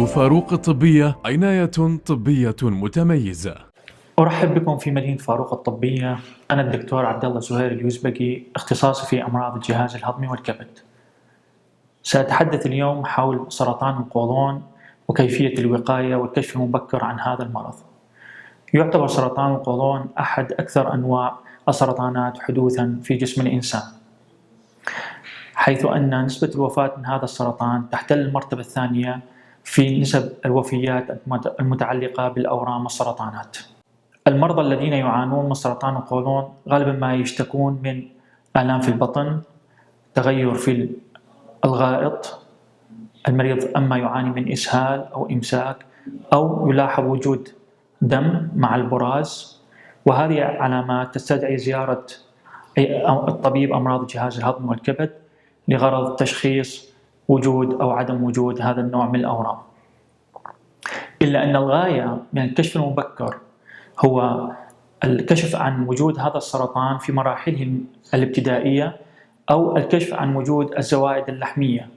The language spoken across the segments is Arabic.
مدينة فاروق الطبية عناية طبية متميزة. أرحب بكم في مدينة فاروق الطبية. أنا الدكتور عبد الله زهير اليوزبقي، اختصاصي في أمراض الجهاز الهضمي والكبد. سأتحدث اليوم حول سرطان القولون وكيفية الوقاية والكشف المبكر عن هذا المرض. يعتبر سرطان القولون أحد أكثر أنواع السرطانات حدوثاً في جسم الإنسان، حيث أن نسبة الوفاة من هذا السرطان تحتل المرتبة الثانية في نسب الوفيات المتعلقة بالأورام والسرطانات. المرضى الذين يعانون من سرطان القولون غالبا ما يشتكون من آلام في البطن، تغير في الغائط، المريض أما يعاني من إسهال أو إمساك، أو يلاحظ وجود دم مع البراز، وهذه علامات تستدعي زيارة الطبيب أمراض الجهاز الهضمي والكبد لغرض تشخيص وجود أو عدم وجود هذا النوع من الأورام. إلا أن الغاية من الكشف المبكر هو الكشف عن وجود هذا السرطان في مراحله الابتدائية، أو الكشف عن وجود الزوائد اللحمية.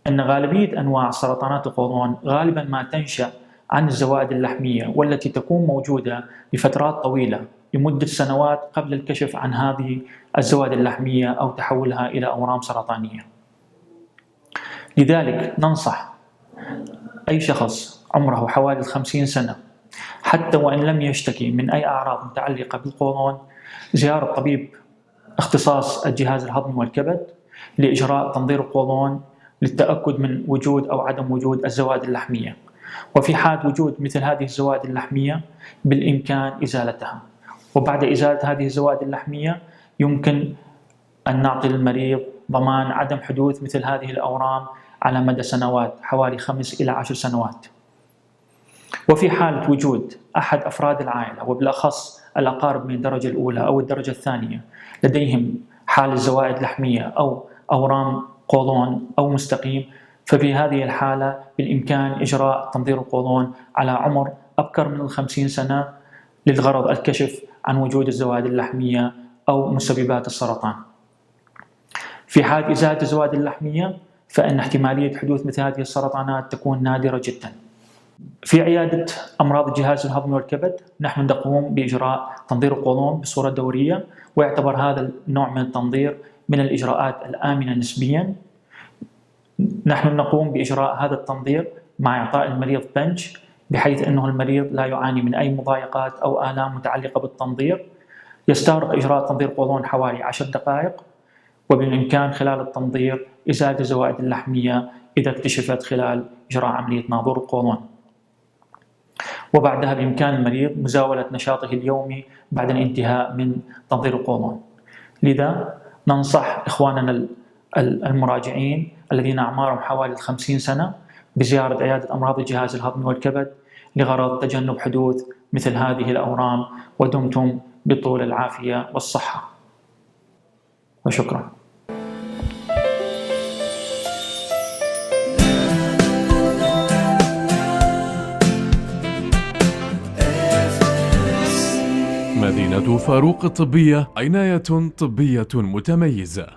أن غالبية أنواع سرطانات القولون غالبا ما تنشأ عن الزوائد اللحمية، والتي تكون موجودة لفترات طويلة لمدة سنوات قبل الكشف عن هذه الزوائد اللحمية أو تحولها إلى أورام سرطانية. لذلك ننصح أي شخص عمره حوالي 50 سنة، حتى وإن لم يشتكي من أي أعراض متعلقة بالقولون، زيارة طبيب اختصاص الجهاز الهضمي والكبد لإجراء تنظير القولون للتأكد من وجود أو عدم وجود الزوائد اللحمية. وفي حال وجود مثل هذه الزوائد اللحمية بالإمكان إزالتها، وبعد إزالة هذه الزوائد اللحمية يمكن أن نعطي للمريض ضمان عدم حدوث مثل هذه الأورام على مدى سنوات، حوالي 5 إلى 10 سنوات. وفي حالة وجود أحد أفراد العائلة، وبالأخص الأقارب من الدرجة الأولى أو الدرجة الثانية، لديهم حالة زوائد لحمية أو أورام قولون أو مستقيم، ففي هذه الحالة بالإمكان إجراء تنظير القولون على عمر أبكر من 50 سنة للغرض الكشف عن وجود الزوائد اللحمية أو مسببات السرطان. في حال إزالة الزوائد اللحمية فإن احتمالية حدوث مثل هذه السرطانات تكون نادرة جدا. في عيادة أمراض الجهاز الهضمي والكبد نحن نقوم بإجراء تنظير القولون بصورة دورية، ويعتبر هذا النوع من التنظير من الإجراءات الآمنة نسبيا. نحن نقوم بإجراء هذا التنظير مع إعطاء المريض بنج، بحيث أنه المريض لا يعاني من أي مضايقات أو آلام متعلقة بالتنظير. يستغرق إجراء تنظير قولون حوالي 10 دقائق، وبالإمكان خلال التنظير إزالة الزوائد اللحمية إذا اكتشفت خلال إجراء عملية ناظور القولون. وبعدها بإمكان المريض مزاولة نشاطه اليومي بعد الانتهاء من تنظير القولون. لذا ننصح إخواننا المراجعين الذين أعمارهم حوالي 50 سنة بزيارة عيادة أمراض الجهاز الهضمي والكبد لغرض تجنب حدوث مثل هذه الأورام، ودمتم بطول العافية والصحة، وشكرا. مدينة فاروق الطبية عناية طبية متميزة.